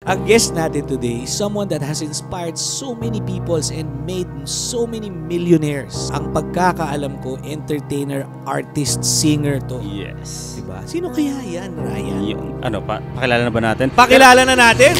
Ang guest natin today is someone that has inspired so many peoples and made so many millionaires. Ang pagkakaalam ko, entertainer, artist, singer to. Yes. Diba? Sino kaya yan, Ryan? Pakilala na ba natin? Pakilala na natin!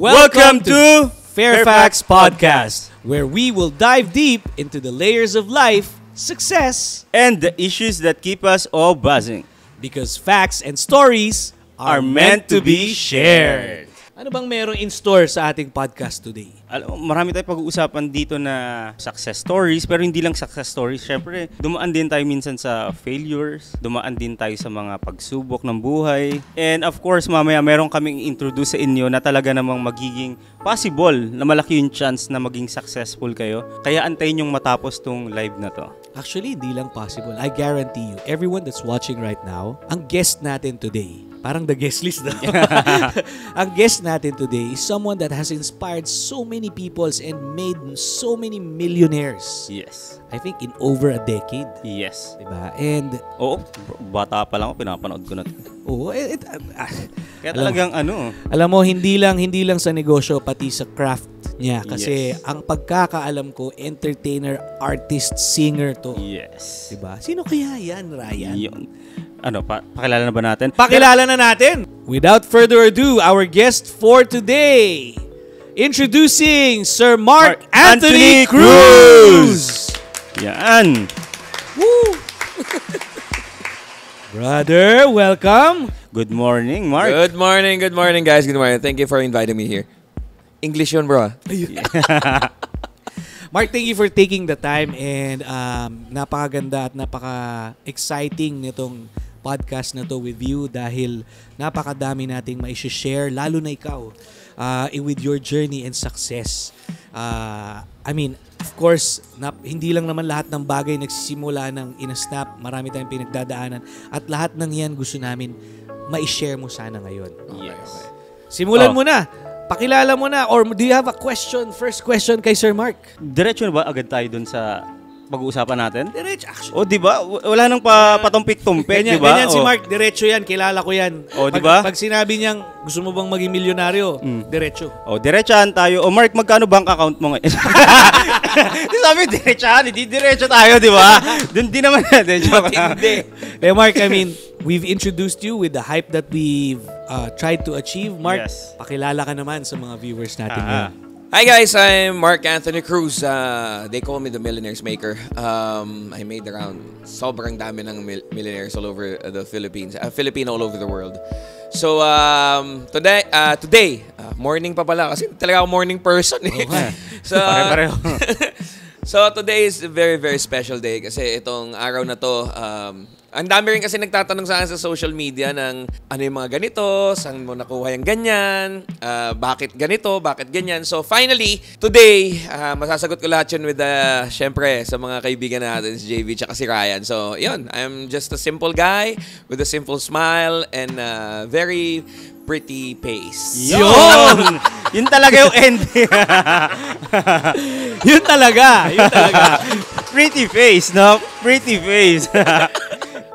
Welcome to Fairfax Podcast, where we will dive deep into the layers of life, success, and the issues that keep us all buzzing. because facts and stories Are meant to be shared. Ano bang meron in store sa ating podcast today? Alam, marami tayong pag-uusapan dito na success stories, pero hindi lang success stories. Siyempre, dumaan din tayo minsan sa failures, dumaan din tayo sa mga pagsubok ng buhay. And of course, mamaya meron kaming introduce sa inyo na talaga namang magiging possible na malaki yung chance na maging successful kayo. Kaya antayin yung matapos tong live na to. Actually, hindi lang possible. I guarantee you, everyone that's watching right now, ang guest natin today, parang the guest list na. Ang guest natin today is someone that has inspired so many peoples and made so many millionaires. Yes. I think in over a decade. Yes. Diba? And, Oo, bata pa lang ako, pinapanood ko na. Kaya talagang alam mo, hindi lang sa negosyo, pati sa craft niya. Kasi ang pagkakaalam ko, entertainer, artist, singer to. Yes. Diba? Sino kaya yan, Ryan? Yun. Pakilala na ba natin? Pakilala na natin! Without further ado, our guest for today, introducing Sir Mark Anthony Cruz! Yan! Woo! Brother, welcome! Good morning, Mark. Good morning, guys. Good morning. Thank you for inviting me here. English yun, bro. Mark, thank you for taking the time and napakaganda at napaka-exciting nitong podcast na to with you dahil napakadami nating mai-share, lalo na ikaw, with your journey and success. I mean, of course, hindi lang naman lahat ng bagay nagsisimula ng in-a-snap. Marami tayong pinagdadaanan at lahat ng yan gusto namin mai-share mo sana ngayon. Yes. Simulan mo na. Pakilala mo na, or do you have a question? First question kay Sir Mark. Diretso na ba agad tayo dun sa pag-uusapan natin? Diretso, actually. O, di ba? Wala nang patumpik-tumpik, di ba? Ganyan si Mark, diretso yan. Kilala ko yan. O, di ba? Pag sinabi niyang gusto mo bang maging milyonaryo, diretso. O, diretsahan tayo. O, Mark, magkano bank account mo ngayon? Di sabi, diretsahan. Hindi diretso tayo, di ba? Doon din naman natin. Hindi. Eh, Mark, I mean, we've introduced you with the hype that we've tried to achieve. Mark, Yes. pakilala ka naman sa mga viewers natin ngayon. Hi, guys. I'm Mark Anthony Cruz. They call me the Millionaires Maker. I made around sobrang dami ng millionaires all over the Philippines. Filipino all over the world. So, today, morning pa pala kasi talaga ako morning person. So, Pare-pareho. So, today is a very, very special day kasi itong araw na to, ang dami rin kasi nagtatanong sa akin sa social media ng ano yung mga ganito, saan mo nakuha yung ganyan, bakit ganito, bakit ganyan. So finally, today, masasagot ko lahat yun with, syempre, sa mga kaibigan natin, si JV tsaka si Ryan. So yun, I'm just a simple guy with a simple smile and very pretty face. Yun! Yun talaga yung ending. Yun talaga. Pretty face, no? Pretty face.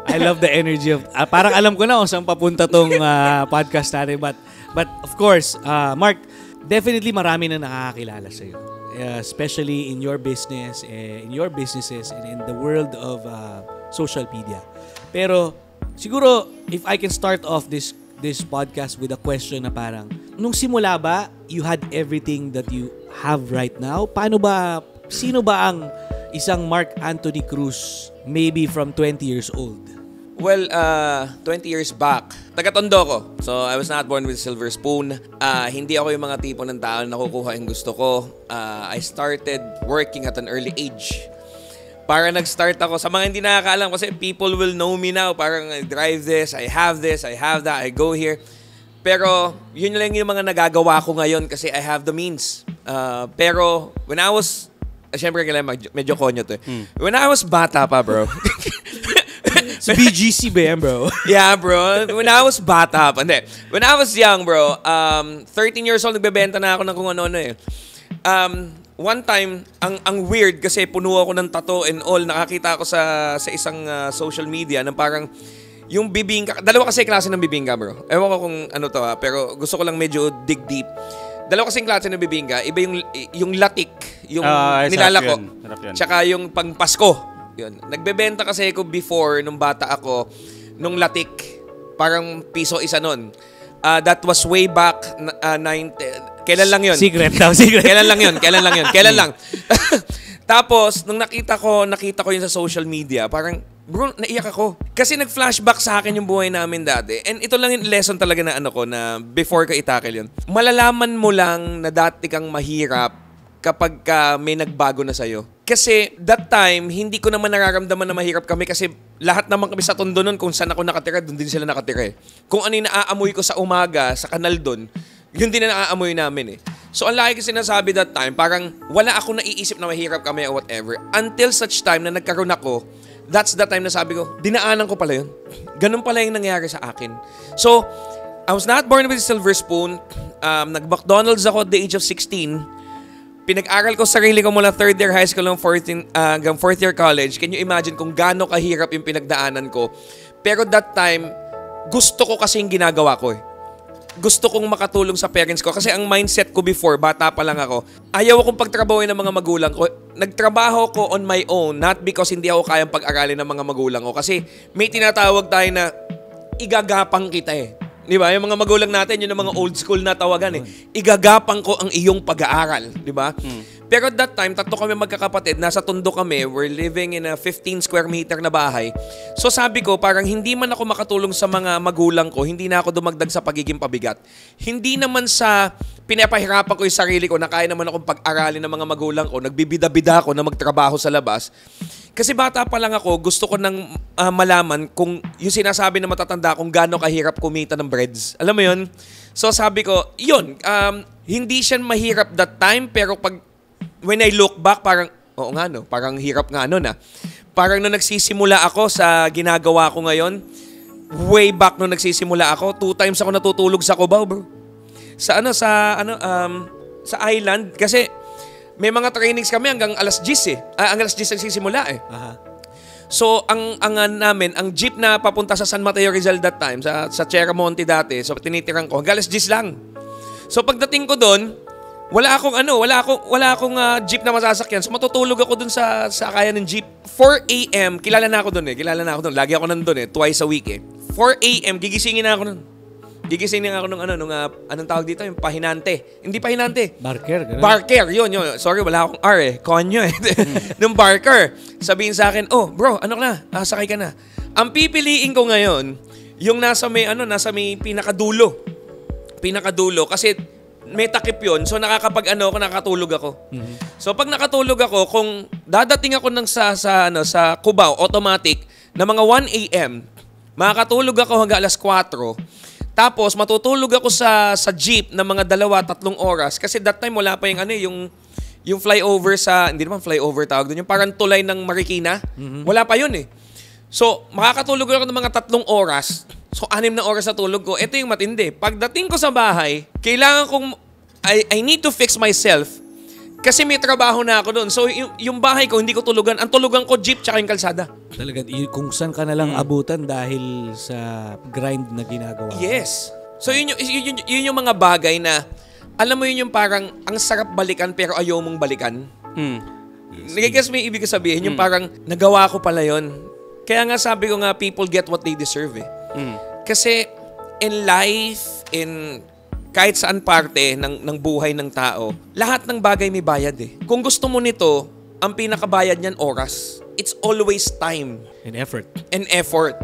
I love the energy of... parang alam ko na kung saan papunta tong podcast natin. But of course, Mark, definitely marami na nakakakilala sa'yo. Especially in your business, in your businesses, and in the world of social media. Pero siguro, if I can start off this podcast with a question na parang, nung simula ba, you had everything that you have right now? Sino ba ang isang Mark Anthony Cruz maybe from 20 years old? Well, 20 years back, taga-Tondo ko. So, I was not born with silver spoon. Hindi ako yung mga tipo ng tao na nakukuha yung gusto ko. I started working at an early age. Para nag-start ako, sa mga hindi nakakaalam, kasi people will know me now. Parang I drive this, I have that, I go here. Pero yun lang yung mga nagagawa ko ngayon kasi I have the means. Pero when I was, syempre kailangan medyo konyo to eh. When I was bata pa, bro. Sa BGC ba yan, bro? Yeah, bro. When I was bata pa. Hindi. When I was young, bro, 13 years old, nagbebenta na ako ng kung ano-ano eh. One time, ang weird kasi puno ako ng tattoo and all. Nakakita ako sa isang social media na parang yung bibingka. Dalawa kasi klase ng bibingka, bro. Ewan ko kung ano to pero gusto ko lang medyo dig deep. Dalawa kasing klase ng bibingka. Iba yung latik, yung nilalako. Tsaka yung pang Pasko. Yun. Nagbebenta kasi ako before, nung bata ako, nung latik. Parang piso isa nun. That was way back, kailan lang yun? Secret daw, secret. Kailan lang. Tapos, nung nakita ko yun sa social media, parang, bro, naiyak ako. Kasi nag-flashback sa akin yung buhay namin dati. And ito lang yung lesson talaga na na before ka itakil yun. Malalaman mo lang na dati kang mahirap kapag may nagbago na sa'yo. Kasi that time, hindi ko naman nararamdaman na mahirap kami kasi lahat naman kami sa tondo nun, kung saan ako nakatira, doon din sila nakatira eh. Kung ano yung naaamoy ko sa umaga, sa kanal doon, yun din na naaamoy namin eh. So, ang laki kasi sinasabi that time, parang wala ako naiisip na mahirap kami or whatever. Until such time na nagkaroon ako, that's the time na sabi ko, dinaanan ko pala yun. Ganun pala yung nangyari sa akin. So, I was not born with a silver spoon. Nag-McDonald's ako at the age of 16. Pinag-aral ko sarili ko mula 3rd year high school hanggang 4th year college. Can you imagine kung gaano kahirap yung pinagdaanan ko? Pero that time, gusto ko kasi yung ginagawa ko eh. Gusto kong makatulong sa parents ko. Kasi ang mindset ko before, bata pa lang ako, ayaw akong pagtrabahoin ng mga magulang ko. Nagtrabaho ko on my own, not because hindi ako kayang pag-aralin ng mga magulang ko. Kasi may tinatawag tayo na igagapang kita eh. Di ba? Yung mga magulang natin, yun ang mga old school na tawagan eh. Igagapang ko ang iyong pag-aaral. Di ba? Pero at that time, 3 kami magkakapatid. Nasa Tondo kami. We're living in a 15 square meter na bahay. So sabi ko, parang hindi man ako makatulong sa mga magulang ko, hindi na ako dumagdag sa pagiging pabigat. Hindi naman sa pinapahirapan ko yung sarili ko na kaya naman akong pag-aralin ng mga magulang ko, nagbibida-bida ako na magtrabaho sa labas. Kasi bata pa lang ako, gusto ko nang malaman kung yung sinasabi na matatanda kung gaano kahirap kumita ng breads. Alam mo yun? So sabi ko, yun, hindi siya mahirap that time, pero when I look back, parang, oo nga no, parang hirap nga no na. Parang nung nagsisimula ako sa ginagawa ko ngayon, way back nung nagsisimula ako, 2 times ako natutulog sa Cubao, bro. Sa island, kasi may mga trainings kami hanggang alas 10 eh. Ang alas 10 nagsisimula eh. So, ang jeep na papunta sa San Mateo Rizal that time, sa Sierra Monte dati, so tinitiran ko, hanggang alas 10 lang. So, pagdating ko doon, wala akong jeep na masasakyan. So, matutulog ako doon sa kaya ng jeep. 4 a.m., kilala na ako doon. Lagi ako nandun eh, twice a week eh. 4 a.m., gigisingin na ako doon. Gigising nga ako anong tawag dito? Yung pahinante. Hindi pahinante. Barker. Barker, yun. Sorry, wala akong R eh. Konyo eh. Nung barker, sabihin sa akin, oh bro, ano ka na? Sakay ka na. Ang pipiliin ko ngayon, yung nasa may pinakadulo. Pinakadulo. Kasi may takip yun. So nakakatulog ako. So pag nakatulog ako, kung dadating ako sa Cubao, automatic, na mga 1 a.m., makakatulog ako hanggang alas 4. Tapos, matutulog ako sa jeep na mga 2-3 oras. Kasi that time, wala pa yung flyover hindi naman flyover tawag doon. Yung parang tulay ng Marikina. Wala pa yun eh. So, makakatulog ako ng mga 3 oras. So, 6 na oras na tulog ko. Ito yung matindi. Pagdating ko sa bahay, kailangan kong, I need to fix myself. Kasi may trabaho na ako doon. So, yung bahay ko, hindi ko tulugan. Ang tulugan ko, jeep tsaka yung kalsada. Talaga, kung saan ka na lang abutan dahil sa grind na ginagawa. Yes. So, yun yung mga bagay na, alam mo yun yung parang, ang sarap balikan pero ayaw mong balikan. Nagigess may ibig sabihin, yung parang, nagawa ko pala yun. Kaya nga sabi ko nga, people get what they deserve eh. Kasi, in life, kahit saan parte ng buhay ng tao, lahat ng bagay may bayad eh. Kung gusto mo nito, ang pinakabayad niyan oras. It's always time. And effort.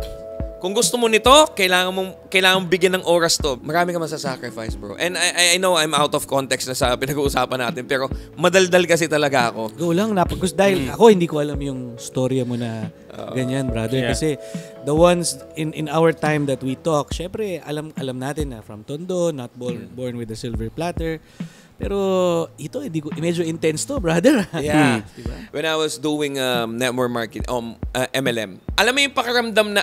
Kung gusto mo nito, kailangan bigyan ng oras to. Marami ka masasacrifice, bro. And I know I'm out of context na sa pinag-uusapan natin, pero madaldal kasi talaga ako. Go lang, dahil ako hindi ko alam yung storya mo na ganyan, brother. Yeah. Kasi the ones in our time that we talk, syempre, alam natin na from Tondo, not born with a silver platter. Pero ito, medyo intense to, brother. Yeah. Diba? When I was doing network marketing, MLM, alam mo yung pakiramdam na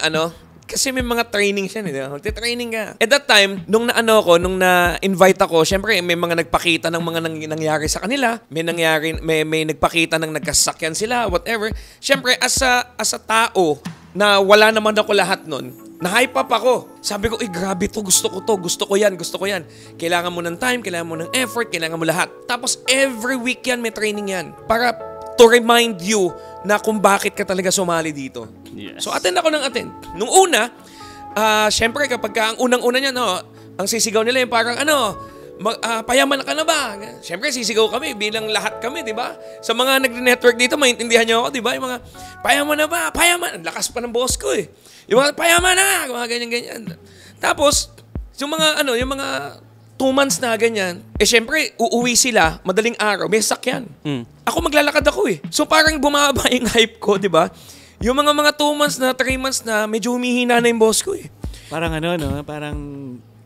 kasi may mga training siya, training ka. At that time, nung na-invite ako, syempre may mga nagpakita ng mga nangyari sa kanila, may nagpakita ng nagkasakyan sila, whatever. Syempre as a tao na wala naman ako lahat nun, na-hype up ako. Sabi ko, grabe to, gusto ko yan. Kailangan mo ng time, kailangan mo ng effort, kailangan mo lahat. Tapos every week yan, may training yan. Para to remind you na kung bakit ka talaga sumali dito. Yes. So attend ako ng attend. Nung una, syempre kapag ang unang-una niya, ang sisigaw nila yung parang payaman ka na ba? Syempre sisigaw kami bilang lahat kami, di ba? Sa mga nag-network dito, maintindihan niyo ako, di ba? Yung mga, payaman na ba? Payaman. Ang lakas pa ng boss ko eh. Yung mga, payaman na! Mga ganyan-ganyan. Tapos, yung mga 2 months na ganyan, syempre, uuwi sila, madaling araw, may sasakyan. Ako maglalakad ako eh. So parang bumaba yung hype ko, di ba? Yung mga 2 months na, 3 months na, medyo humihina na yung boss ko eh. Parang parang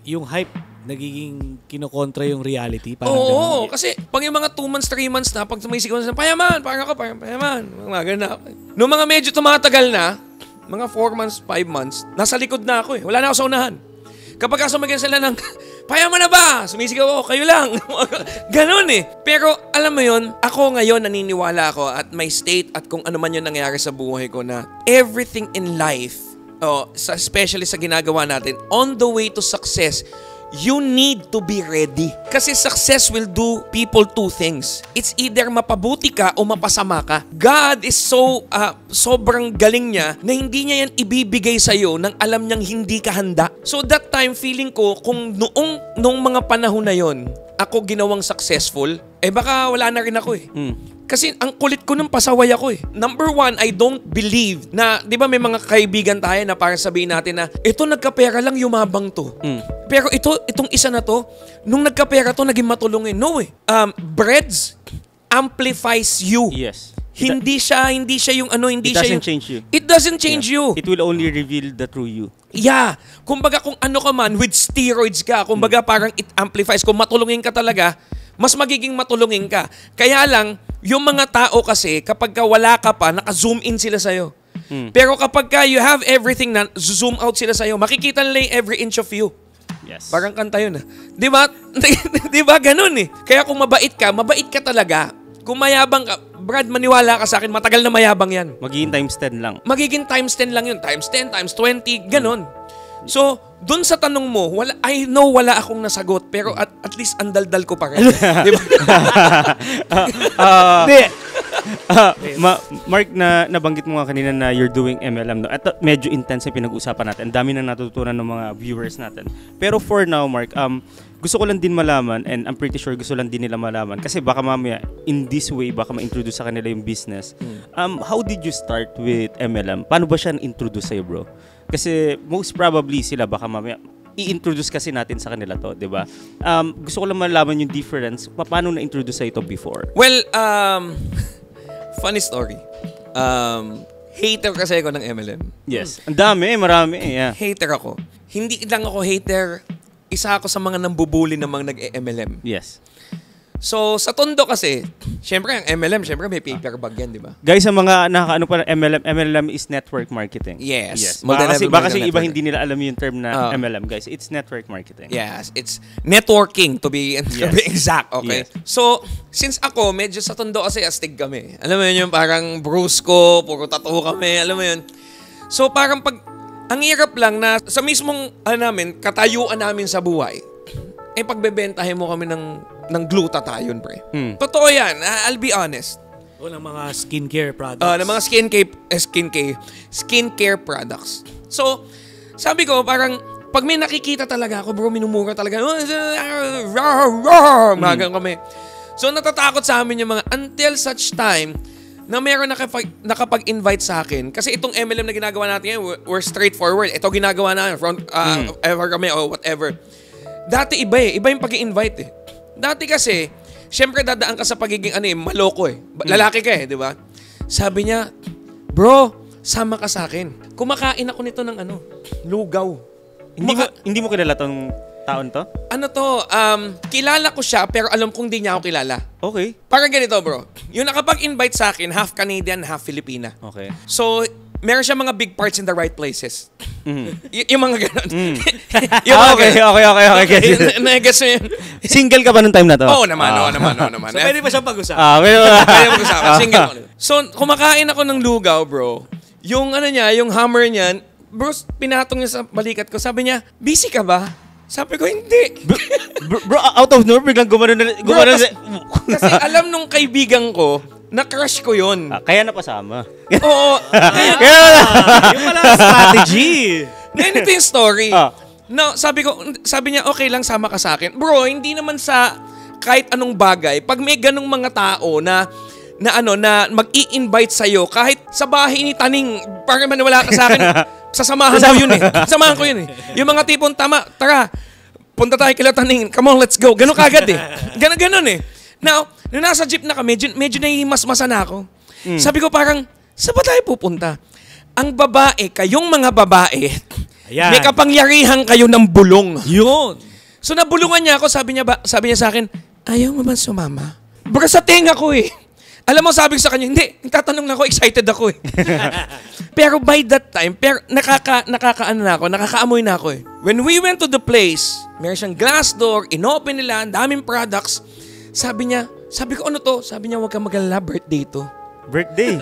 yung hype nagiging kinokontra yung reality. Parang Oo, kasi pag yung mga 2 months, 3 months na, pag sumisigaw na, payaman, parang ako, payaman. Mga ganun. Nung mga medyo tumatagal na, mga 4 months, 5 months, nasa likod na ako eh. Wala na ako sa unahan. Kapag sumagyan sila ng, payaman na ba? Sumisigaw ako, kayo lang. Ganon eh. Pero alam mo yun, ako ngayon naniniwala ako at my state at kung ano man yun nangyari sa buhay ko na everything in life, especially sa ginagawa natin, on the way to success, you need to be ready. Kasi success will do people 2 things. It's either mapabuti ka o mapasama ka. God is sobrang galing niya na hindi niya yan ibibigay sa'yo nang alam niyang hindi ka handa. So that time, feeling ko, kung noong mga panahon na yon, ako ginawang successful, baka wala na rin ako eh. Kasi ang kulit ko nung pasaway ako eh. Number 1, I don't believe na, di ba may mga kaibigan tayo na para sabihin natin na, ito nagkapera lang, yumabang to. Pero itong isa na to, nung nagkapera to, naging matulungin. No eh. Breads amplifies you. Yes. Hindi siya yung It doesn't change you. It doesn't change you. It will only reveal the true you. Yeah. Kumbaga kung ano ka man, with steroids ka, kumbaga parang it amplifies. Kung matulungin ka talaga, mas magiging matulungin ka. Kaya lang, yung mga tao kasi, kapag wala ka pa, naka-zoom in sila sa'yo. Pero kapag you have everything na zoom out sila sa'yo, makikita nila yung every inch of you. Yes. Parang kanta yun. Di ba? Di ba? Ganun eh. Kaya kung mabait ka talaga. Kung mayabang ka, Brad, maniwala ka sa akin, matagal na mayabang yan. Magiging times 10 lang. Magiging times 10 lang yun. Times 10, times 20, ganun. So, dun sa tanong mo, I know wala akong nasagot, pero at least andaldal ko pa rin. Di ba? Mark, nabanggit mo nga kanina na you're doing MLM. No? At medyo intense yung pinag-usapan natin. Ang dami na natutunan ng mga viewers natin. Pero for now, Mark, gusto ko lang din malaman, and I'm pretty sure gusto lang din nila malaman, kasi baka mamaya, in this way, baka ma-introduce sa kanila yung business. How did you start with MLM? Paano ba siya na-introduce sa'yo, bro? Kasi most probably sila baka mamaya i-introduce kasi natin sa kanila to, 'di ba? Gusto ko lang malaman yung difference. Paano na-introduce sa ito before? Well, funny story. Hater kasi ako ng MLM. Yes. Ang dami, marami. Yeah. Hater ako. Hindi lang ako hater. Isa ako sa mga nambubuli ng mga nag-MLM. Yes. So, sa Tondo kasi, syempre ang MLM, syempre may paper bag yan, di ba? Guys, sa mga nakakaano pa MLM is network marketing. Yes. Baka kasi iba hindi nila alam yung term na MLM, guys. It's network marketing. Yes, it's networking to be exact, okay? Yes. So, since ako, medyo sa Tondo kasi astig kami. Alam mo yun, yung parang brusko, puro tattoo kami, alam mo yun. So, parang ang hirap lang na sa mismong, katayuan namin sa buhay, pagbebentahin mo kami ng glutathione, pre. Totoo yan. I'll be honest. O ng mga skincare products. Ng mga skincare products. So, sabi ko, parang, pag may nakikita talaga ako, bro, minumura talaga. Mga kami. So, natatakot sa amin yung mga, until such time, na meron nakapag-invite sa akin. Kasi itong MLM na ginagawa natin ngayon, we're straightforward. Ito ginagawa natin, ever kami o whatever. Dati iba eh. Iba yung pag-i-invite eh. Dati kasi, syempre dadaan ka sa pagiging maloko eh. Lalaki ka eh, di ba? Sabi niya, bro, sama ka sa akin. Kumakain ako nito ng lugaw. Hindi mo kilala tong taon to? Kilala ko siya pero alam kong di niya ako kilala. Okay. Parang ganito bro, yung nakapag-invite sa akin, half Canadian, half Filipina. Okay. So, meron siya mga big parts in the right places. Yung mga ganon. Okay. Guess mo yun? Single ka ba nung time na to? Oo naman. So, pwede pa siyang pag-usapan. Kaya mag-usapan. Single ako. So, kumakain ako ng lugaw, bro. Yung yung hammer niyan, bro, pinatong niya sa balikat ko. Sabi niya, busy ka ba? Sabi ko, hindi. Bro, out of nowhere, biglang gumano. Kasi alam nung kaibigan ko, na-crush ko yun. Kaya napasama. Oo. Yung pala strategy. Ngayon ito yung story. No, sabi niya, okay lang, sama ka sa akin. Bro, hindi naman sa kahit anong bagay. Pag may ganong mga tao na mag-i-invite sa'yo, kahit sa bahay ni Taning, para maniwala ka sa akin, sasamahan ko yun eh. Yung mga tipong, tara, punta tayo kila Taning, come on, let's go. Ganon kagad eh. Ganon eh. Now, nung nasa jeep na kami, medyo nahihimas-masa na ako. Sabi ko parang, saan ba tayo pupunta? Ang babae, kayong mga babae, may kapangyarihan kayo ng bulong. Yun. So nabulungan niya ako, sabi niya sa akin, ayaw mo ba sumama? Baka sa tenga ko eh. Alam mo, sabi ko sa kanya, hindi, tatanong na ako, excited ako eh. Pero by that time, nakakaamoy na ako eh. When we went to the place, meron siyang glass door, inopen nila, ang daming products. Sabi ko, ano to? Sabi niya, huwag kang mag-alala, birthday to. Birthday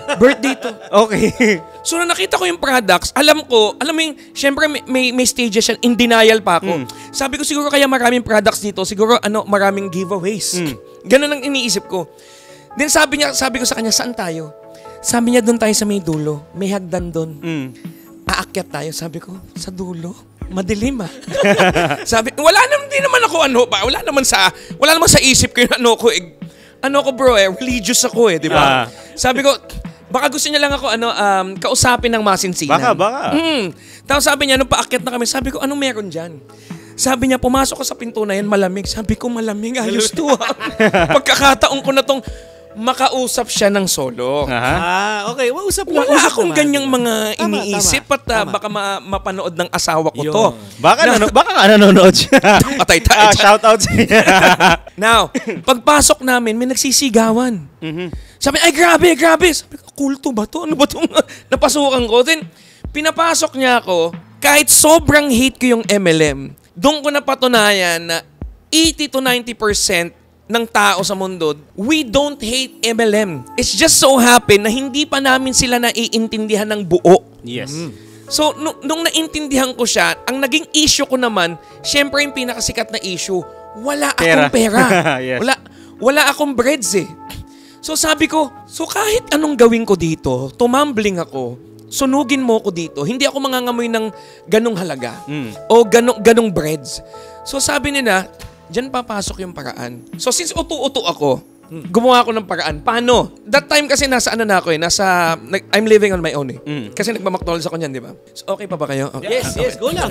to. Okay. So, na nakita ko yung products, alam mo yung, syempre may stages yan, in denial pa ako. Sabi ko, siguro kaya maraming products dito, siguro maraming giveaways. Ganun ang iniisip ko. Then sabi ko sa kanya, saan tayo? Sabi niya, doon tayo sa may dulo. May hagdan doon. Aakyat tayo. Sabi ko, sa dulo? Madilim ah. Sabi, wala naman ako wala naman sa isip ko yung bro religious ako di ba? Sabi ko, baka gusto niya lang ako kausapin ng masinsinan. Baka. Tapos sabi niya, nung paakyat na kami, sabi ko, anong meron dyan? Sabi niya, pumasok ko sa pinto na yan, malamig. Sabi ko, malamig, ayos to Pagkakataon ko na tong makausap siya ng solo. Okay. Usap Wala akong ganyang mga iniisip at baka mapanood ng asawa ko to. Baka nanonood siya. Patay tayo. Shout out siya. Now, pagpasok namin, may nagsisigawan. Sabi, ay grabe. Sabi ko, kulto ba to? Ano ba itong napasukan ko? Then, pinapasok niya ako, kahit sobrang hate ko yung MLM, doon ko napatunayan na 80 to 90% ng tao sa mundo, we don't hate MLM. It's just so happen na hindi pa namin sila naiintindihan ng buo. Yes. So, nung naintindihan ko siya, ang naging issue ko naman, syempre yung pinakasikat na issue, wala akong pera. Yes. Wala akong breads eh. So sabi ko, kahit anong gawin ko dito, tumambling ako, sunugin mo ko dito, hindi ako mangangamoy ng ganong halaga o ganong breads. So sabi nila, diyan papasok yung paraan. So since utu-utu ako, gumawa ako ng paraan. Paano? That time kasi nasa I'm living on my own eh. Kasi nagma-McDonald's ako niyan, di ba? So okay pa ba kayo? Okay. Yes, go lang.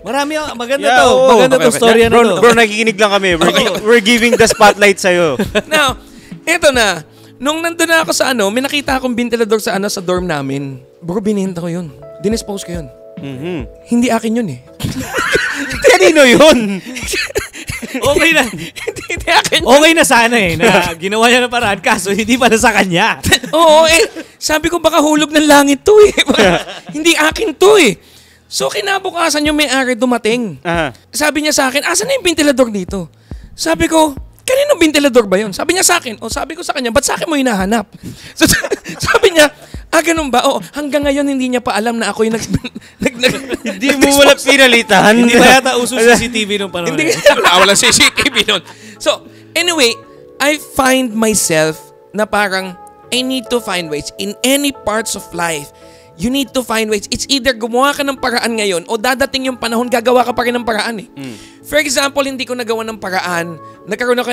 Marami maganda to. Maganda to story na to. Bro, nakikinig lang kami. We're giving the spotlight sa'yo. Now, eto na. Nung nandun na ako sa may nakita akong ventilador sa dorm namin. Bro, binenta ko yun. Dinispose ko yun. Hindi akin yun eh. Kanino yun? Okay na. Hindi akin yun. Okay na sana na ginawa niya ng paraan kaso hindi pala sa kanya. Oo sabi ko baka hulog ng langit to eh. Hindi akin to eh. So kinabukasan yung may-ari dumating. Sabi niya sa akin, asan na yung ventilador dito? Sabi ko, kanino ventilador ba yun? Sabi niya sa akin, sabi ko sa kanya, ba't sa akin mo hinahanap? So, sabi niya, ganun ba? Hanggang ngayon hindi niya pa alam na ako yung Hindi mo wala pinalitan. Hindi ba yata uso CCTV nung panahon? Hindi wala CCTV nun. So, anyway, I find myself na parang I need to find ways in any parts of life. You need to find ways. It's either gumawa ka ng paraan ngayon o dadating yung panahon, gagawa ka pa rin ng paraan eh. For example, hindi ko nagawa ng paraan. Nagkaroon ako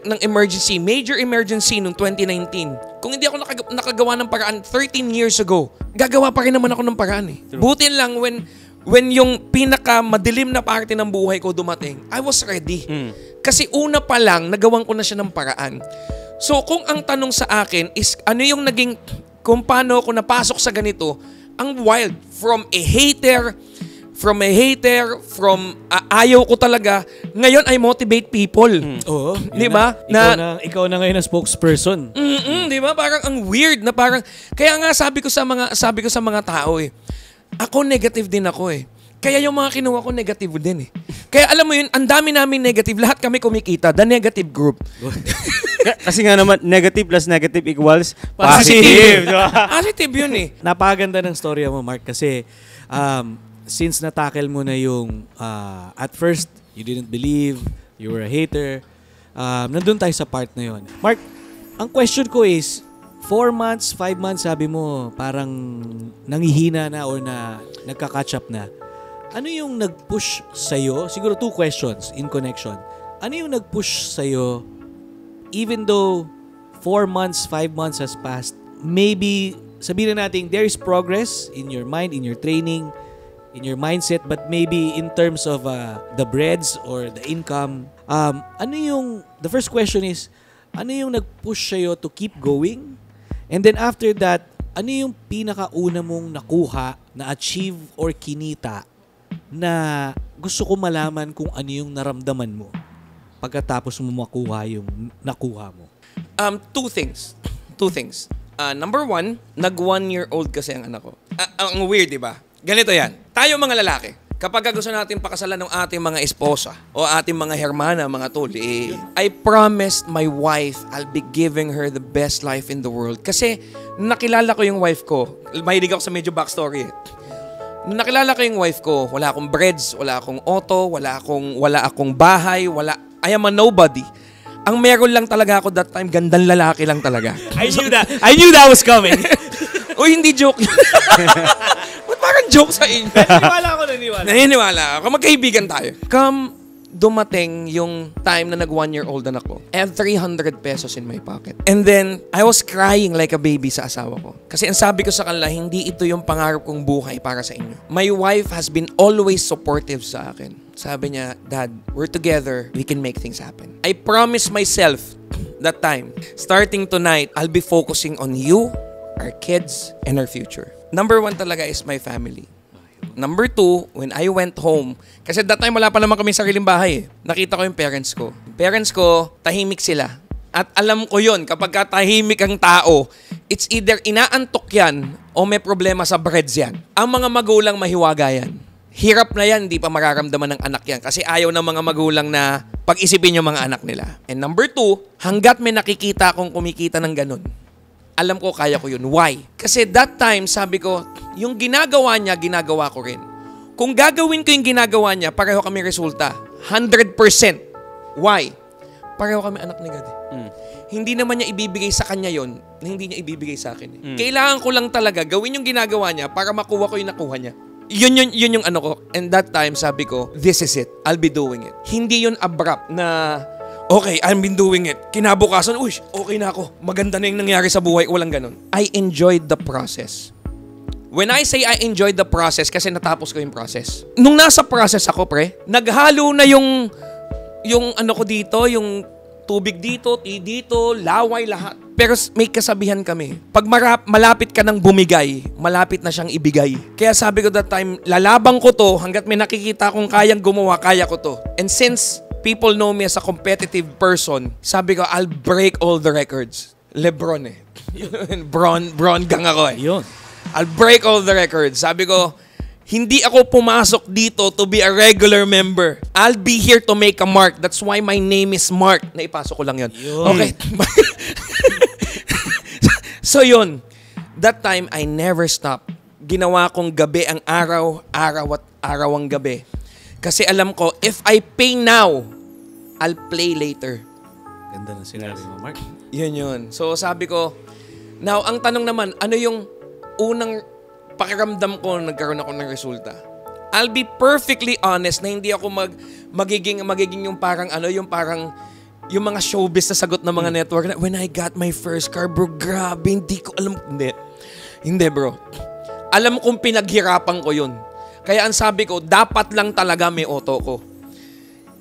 ng emergency, major emergency noong 2019. Kung hindi ako nakagawa ng paraan 13 years ago, gagawa pa rin naman ako ng paraan eh. Buti lang when yung pinaka-madilim na parte ng buhay ko dumating, I was ready. Kasi una pa lang, nagawan ko na siya ng paraan. So kung ang tanong sa akin is ano yung naging, kung paano ako napasok sa ganito, ang wild. From ayaw ko talaga, ngayon I motivate people. Oo. Di ba? Ikaw na ngayon ang spokesperson. Di ba? Parang ang weird na parang, kaya nga sabi ko sa mga tao eh, ako negative din ako eh. Kaya yung mga kinuha ko negative din eh. Kaya alam mo yun, ang dami namin negative, lahat kami kumikita, the negative group. Kasi nga naman, negative plus negative equals positive. Positive yun eh. Napakaganda ng storya mo, Mark, kasi since natackle mo na yung at first, you didn't believe, you were a hater, nandun tayo sa part na yun. Mark, ang question ko is, 4 months, 5 months, sabi mo, parang nangihina na or nagka-catch up na. Ano yung nag-push sa'yo? Siguro 2 questions in connection. Ano yung nag-push sa'yo even though 4 months, 5 months has passed, maybe sabihin na natin there is progress in your mind, in your training, in your mindset, but maybe in terms of the breads or the income, the first question is, ano yung nag-push sa'yo to keep going? And then after that, ano yung pinakauna mong nakuha, na-achieve or kinita na gusto ko malaman kung ano yung naramdaman mo pagkatapos mo makuha yung nakuha mo? 2 things. Number 1, nag-1-year-old kasi ang anak ko. Ang weird, di ba? Ganito yan. Tayo mga lalaki, kapag gusto natin pakasalan ng ating mga esposa o ating mga hermana, mga tol, I promised my wife I'll be giving her the best life in the world. Kasi nakilala ko yung wife ko. Mahilig ako sa medyo backstory eh. Nung nakilala ko yung wife ko, wala akong breads, wala akong auto, wala akong bahay, I am a nobody. Ang meron lang talaga ako that time, gandang lalaki lang talaga. I knew that was coming. Uy, hindi joke. Ba't parang joke sa inyo? Naniniwala ako. Magkaibigan tayo. Dumating yung time na nag-1-year-old anak ko. I have 300 pesos in my pocket. And then, I was crying like a baby sa asawa ko. Kasi ang sabi ko sa kanila, hindi ito yung pangarap kong buhay para sa inyo. My wife has been always supportive sa akin. Sabi niya, Dad, we're together. We can make things happen. I promised myself that time, starting tonight, I'll be focusing on you, our kids, and our future. Number 1 talaga is my family. Number 2, when I went home, kasi that time wala pa naman kami sariling bahay eh. Nakita ko yung parents ko. Parents ko, tahimik sila. At alam ko yon, kapag tahimik ang tao, it's either inaantok yan o may problema sa breads yan. Ang mga magulang mahiwaga yan. Hirap na yan, hindi pa mararamdaman ng anak yan. Kasi ayaw ng mga magulang na pag-isipin yung mga anak nila. And number 2, hanggat may nakikita akong kumikita ng ganun, alam ko kaya ko yun. Why? Kasi that time, sabi ko, yung ginagawa niya, ginagawa ko rin. Kung gagawin ko yung ginagawa niya, pareho kami resulta. 100%. Why? Pareho kami anak ni God. Hindi naman niya ibibigay sa kanya yon na hindi niya ibibigay sa akin. Kailangan ko lang talaga gawin yung ginagawa niya para makuha ko yung nakuha niya. Yun yung ano ko. And that time, sabi ko, this is it. I'll be doing it. Hindi yun abrupt na, okay, I've been doing it. Kinabukasan, okay na ako. Maganda na yung nangyari sa buhay. Walang ganun. I enjoyed the process. When I say I enjoyed the process, kasi natapos ko yung process. Nung nasa process ako, pre, naghalo na yung ano ko dito, yung tubig dito, tea dito, laway, lahat. Pero may kasabihan kami. Pag malapit ka nang bumigay, malapit na siyang ibigay. Kaya sabi ko that time, lalabang ko to hanggat may nakikita kong kayang gumawa, kaya ko to. And since people know me as a competitive person, sabi ko, I'll break all the records. Lebron eh. Bron gang ako eh. Yun. I'll break all the records. Sabi ko, hindi ako pumasok dito to be a regular member. I'll be here to make a mark. That's why my name is Mark. Naipasok ko lang yun. Okay. So yun. That time, I never stopped. Ginawa kong gabi ang araw, araw at araw ang gabi. Kasi alam ko, if I pay now, I'll play later. Ganda na sinabi mo, Mark. Yun. So sabi ko, now, ang tanong naman, ano yung unang pakiramdam ko nagkaroon ako ng resulta. I'll be perfectly honest na hindi ako magiging yung parang yung mga showbiz na sagot ng mga network na, when I got my first car, bro, grabe, hindi ko alam. Hindi, bro. Alam kong pinaghirapan ko yun. Kaya ang sabi ko, dapat lang talaga may auto ko.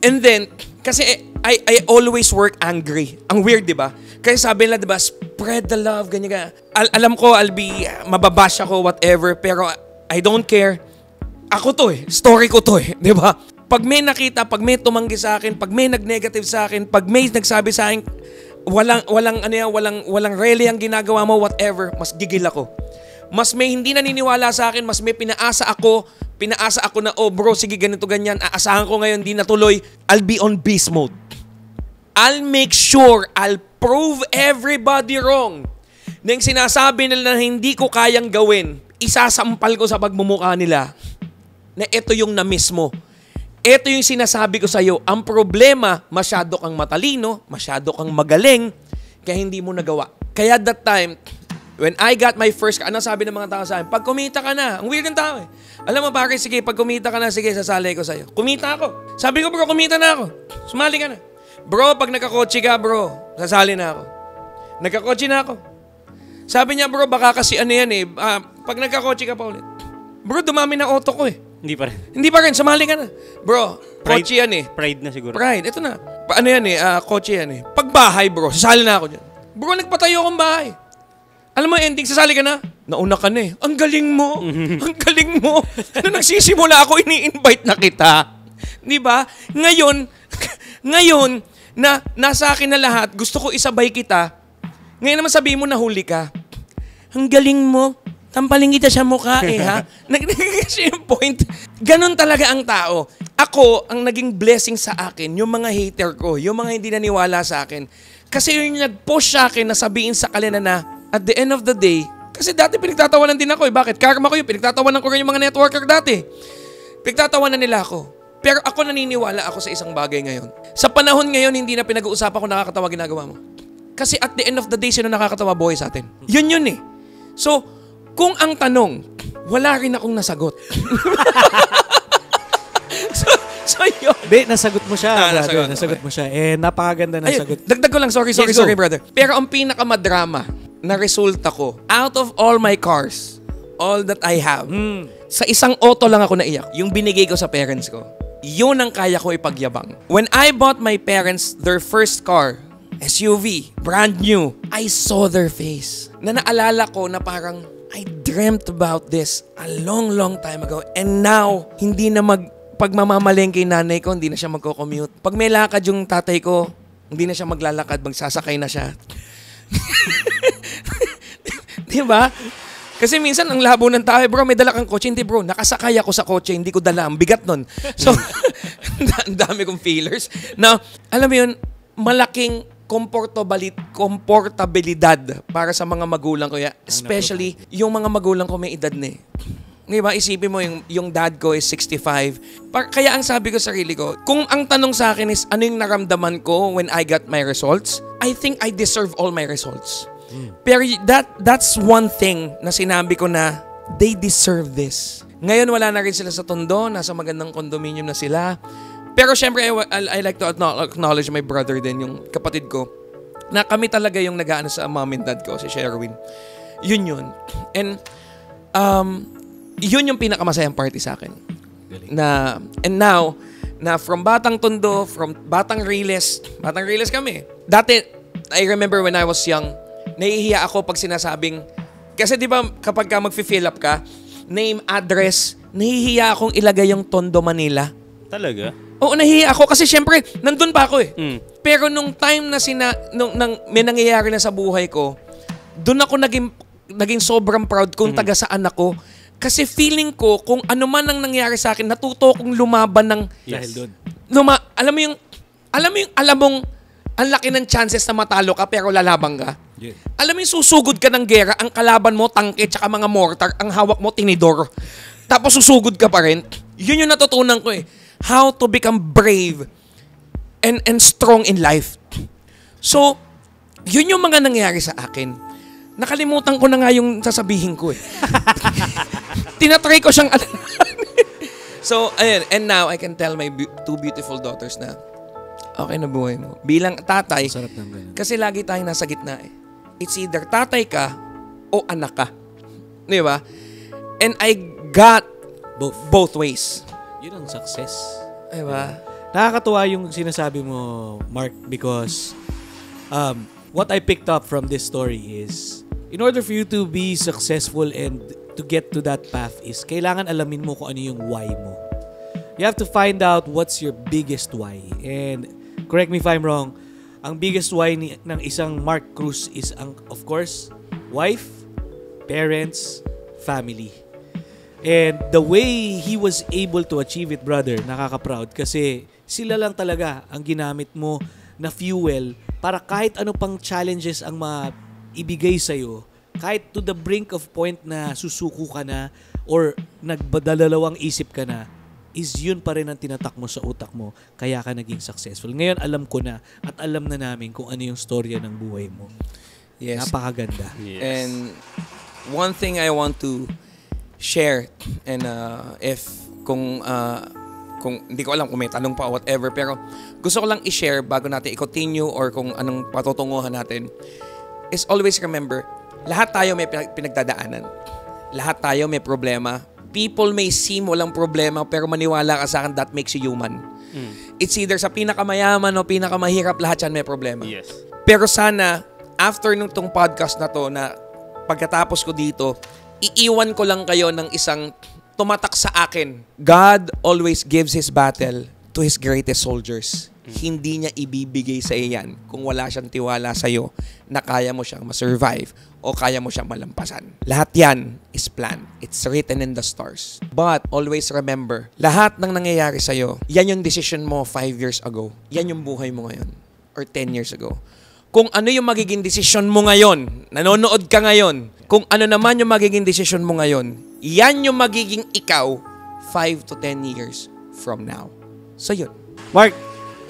And then, kasi I always work angry. Ang weird, di ba? Kaya sabi nila, di ba, spread the love, ganyan. Alam ko, I'll be, mababash ako, whatever, pero I don't care. Ako to story ko to di ba? Pag may nakita, pag may tumanggi sa akin, pag may nag-negative sa akin, pag may nagsabi sa akin, walang really ang ginagawa mo, whatever, mas gigil ako. Mas may hindi naniniwala sa akin, mas may pinaasa ako na, oh bro, sige ganito ganyan, aasahan ko ngayon, di natuloy, I'll be on beast mode. I'll make sure, I'll prove everybody wrong. Na yung sinasabi nila na hindi ko kayang gawin, isasampal ko sa pagmumukha nila na ito yung na-miss mo. Ito yung sinasabi ko sa'yo. Ang problema, masyado kang matalino, masyado kang magaling, kaya hindi mo nagawa. Kaya that time, when I got my first car, ano sabi ng mga tao sa akin? Pag kumita ka na, ang weird ng tao Alam mo bakit? Sige, pag kumita ka na, sige, sasali ko sa'yo. Kumita ako. Sabi ko, bro, kumita na ako. Sumali ka na. Bro, pag nakakotse ka, bro, sasali na ako. Nagkakotse na ako. Sabi niya, bro, baka kasi pag nagkakotse ka pa ulit. Bro, dumami na auto ko Hindi pa rin, sumali ka na. Bro, kotse yan Pride na siguro. Pride, ito na. Kotse yan Pag bahay, bro, sasali na ako dyan. Bro, nagpatayo akong bahay. Alam mo, ending, sasali ka na? Nauna ka na Ang galing mo. Ang galing mo. Nung nagsisimula ako, ini-invite na kita. Di ba? Ngayon, na nasa akin na lahat, gusto ko isabay kita. Ngayon naman sabihin mo, nahuli ka. Ang galing mo. Tampaling kita sa mukha ha? Kasi yung point, ganun talaga ang tao. Ako, ang naging blessing sa akin, yung mga hater ko, yung mga hindi naniwala sa akin. Kasi yung nag-push sa akin na sabihin sa kanila na, at the end of the day, kasi dati pinagtatawanan din ako Bakit? Karma ko yun. Pinagtatawanan ko rin yung mga networker dati. Pinagtatawanan nila ako. Pero ako naniniwala ako sa isang bagay ngayon. Sa panahon ngayon, hindi na pinag-uusapan kung nakakatawa ginagawa mo. Kasi at the end of the day, sino nakakatawa buhay sa atin? Yun So, kung ang tanong, wala rin akong nasagot. so yun. Nasagot mo siya. Nasagot mo siya. Napakaganda ng sagot. Dagdag ko lang, sorry brother. Pero ang pinakamadrama na resulta ko, out of all my cars, all that I have, sa isang auto lang ako naiyak. Yung binigay ko sa parents ko. Yun ang kaya ko ipagyabang. When I bought my parents their first car, SUV, brand new, I saw their face. Na naalala ko na parang, I dreamt about this a long, long time ago. And now, hindi na pagmamamalengke yung nanay ko, hindi na siya magko-commute. Pag may lakad yung tatay ko, hindi na siya maglalakad, magsasakay na siya. Diba? Kasi minsan, ang labo ng tao, bro, may dala kang kotse. Hindi, bro, nakasakay ako sa kotse, hindi ko dala. Ang bigat nun. So, ang dami kong feelers. Now, alam mo yun, malaking komportabilidad para sa mga magulang ko. Especially, yung mga magulang ko may edad na Diba? Isipin mo, yung dad ko is 65. Kaya ang sabi ko sa sarili ko, kung ang tanong sa akin is, ano yung naramdaman ko when I got my results? I think I deserve all my results. Pero that's one thing na sinabi ko na, they deserve this. Ngayon, wala na rin sila sa Tondo. Nasa magandang condominium na sila. Pero syempre, I like to acknowledge my brother din, yung kapatid ko, na kami talaga yung nag-aano sa mom and dad ko, si Sherwin. Yun. And yun yung pinakamasayang party sa akin. And now, na from Batang Tondo, from Batang Riles kami. Dati, I remember when I was young, nahihiya ako pag sinasabing, kasi di ba kapag ka mag-fill up ka, name, address, nahihiya akong ilagay yung Tondo, Manila. Talaga? Oo, nahihiya ako kasi syempre, nandun pa ako Pero nung time na may nangyayari na sa buhay ko, doon ako naging sobrang proud kung taga saan ako. Kasi feeling ko, kung ano man ang nangyari sa akin, natuto kong lumaban ng... Dahil doon. Alam mong, ang laki ng chances na matalo ka pero lalabang ka. Yeah. Alam mo yung susugod ka ng gera, ang kalaban mo, tangke, tsaka mga mortar, ang hawak mo, tinidor. Tapos susugod ka pa rin. Yun yung natutunan ko How to become brave and strong in life. So, yun yung mga nangyari sa akin. Nakalimutan ko na nga yung sasabihin ko tinatry ko siyang So, ayun. And now, I can tell my two beautiful daughters na, okay na buhay mo. Bilang tatay, Sarap ng ganun. kasi lagi tayong nasa gitna eh. It's either tatay ka o anak ka. Di ba? And I got both ways. Yun ang success. Di ba? Nakakatuwa yung sinasabi mo, Mark, because what I picked up from this story is, in order for you to be successful and to get to that path is, kailangan alamin mo kung ano yung why mo. You have to find out what's your biggest why. And correct me if I'm wrong, ang biggest why ng isang Mark Cruz is, of course, wife, parents, family. And the way he was able to achieve it, brother, nakaka-proud kasi sila lang talaga ang ginamit mo na fuel para kahit ano pang challenges ang maibigay sa'yo, kahit to the brink of point na susuko ka na or nagdadalawang isip ka na, is yun pa rin ang tinatak mo sa utak mo, kaya ka naging successful. Ngayon, alam ko na at alam na namin kung ano yung storya ng buhay mo. Yes. Napakaganda. Yes. And one thing I want to share, and kung hindi ko alam kung may tanong pa o whatever, pero gusto ko lang i-share bago natin i-continue or kung anong patutunguhan natin, is always remember, lahat tayo may pinagdadaanan. Lahat tayo may problema. People may seem walang problema, pero maniwala ka sa akin, that makes you human. It's either sa pinakamayaman o pinakamahirap, lahat yan may problema. Yes. Pero sana, after nung tong podcast na to, na pagkatapos ko dito, iiwan ko lang kayo ng isang tumatak sa akin. God always gives His battle to His greatest soldiers. Hindi niya ibibigay sa iyan kung wala siyang tiwala sa iyo na kaya mo siyang ma-survive o kaya mo siyang malampasan. Lahat yan is planned. It's written in the stars. But always remember, lahat ng nangyayari sa iyo, yan yung decision mo 5 years ago. Yan yung buhay mo ngayon. Or 10 years ago. Kung ano yung magiging decision mo ngayon, nanonood ka ngayon, kung ano naman yung magiging decision mo ngayon, yan yung magiging ikaw 5 to 10 years from now. So yun. Mark,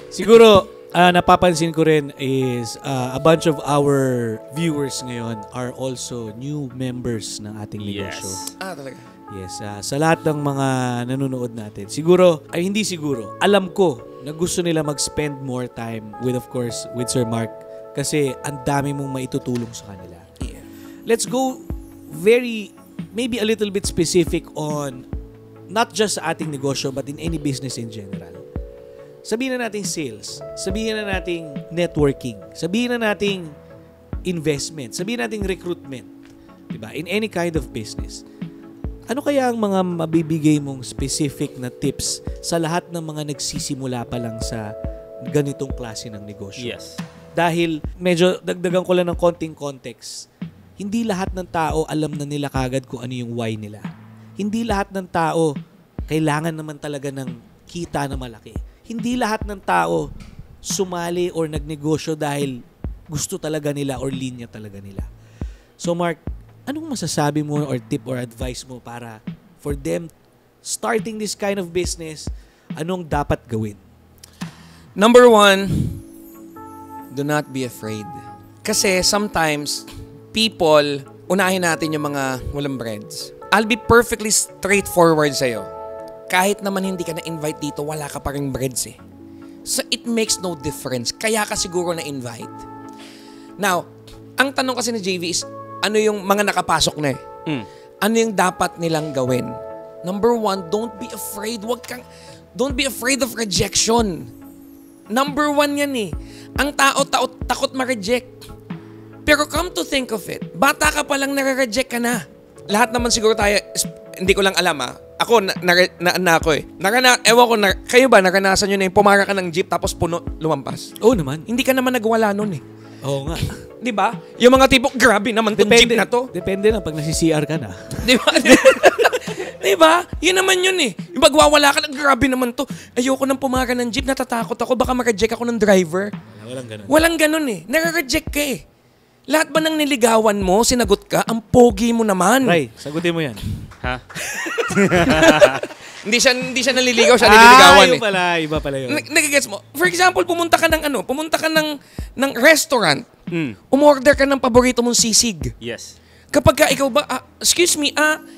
siguro napapansin ko rin is a bunch of our viewers ngayon are also new members ng ating negosyo. Yes. Talaga. Yes, sa lahat ng mga nanonood natin. Siguro, ay hindi siguro, alam ko na gusto nila mag-spend more time with, of course, with Sir Mark kasi ang dami mong maitutulong sa kanila. Yeah. Let's go maybe a little bit specific on not just sa ating negosyo but in any business in general. Sabihin na natin sales, sabihin na natin networking, sabihin na natin investment, sabihin na natin recruitment, diba? In any kind of business. Ano kaya ang mga mabibigay mong specific na tips sa lahat ng mga nagsisimula pa lang sa ganitong klase ng negosyo? Yes. Dahil medyo dagdagan ko lang ng konting context. Hindi lahat ng tao alam na nila kagad kung ano yung why nila. Hindi lahat ng tao kailangan naman talaga ng kita na malaki. Hindi lahat ng tao sumali or nagnegosyo dahil gusto talaga nila or linya talaga nila. So Mark, anong masasabi mo or tip or advice mo para for them starting this kind of business, anong dapat gawin? Number 1, do not be afraid. Kasi sometimes, people, unahin natin yung mga walang breads. I'll be perfectly straightforward sa'yo. Kahit naman hindi ka na-invite dito, wala ka pa ring breads eh. So, it makes no difference. Kaya ka siguro na-invite. Now, ang tanong kasi ni JV is, ano yung mga nakapasok na eh? Ano yung dapat nilang gawin? Number 1, don't be afraid. Don't be afraid of rejection. Number 1 yan eh. Ang tao takot ma-reject. Pero come to think of it, bata ka palang nare-reject ka na. Lahat naman siguro tayo, hindi ko lang alam Ako, ako eh. Kayo ba, naranasan nyo na yung pumara ka ng jeep tapos puno, lumampas? Oo naman. Hindi ka naman nagwala nun eh. Oo nga. Di ba? Yung mga tipong, grabe naman itong jeep na to. Depende na pag nasi-CR ka na. Di ba? Di ba? Yun naman yun eh. Yung magwawala ka lang, grabe naman to. Ayoko nang pumara ng jeep, natatakot ako, baka ma-reject ako ng driver. Walang ganun. Walang ganun eh. Nare-reject ka eh. Lahat ba ng niligawan mo, sinagot ka, ang pogi mo naman. Ray, sagutin mo yan. Ha? Hindi siya naliligaw, siya nililigawan eh. Iba pala yun. Nagigets mo? For example, pumunta ka ng restaurant. Umorder ka ng paborito mong sisig. Yes. Kapag ka ikaw ba, excuse me,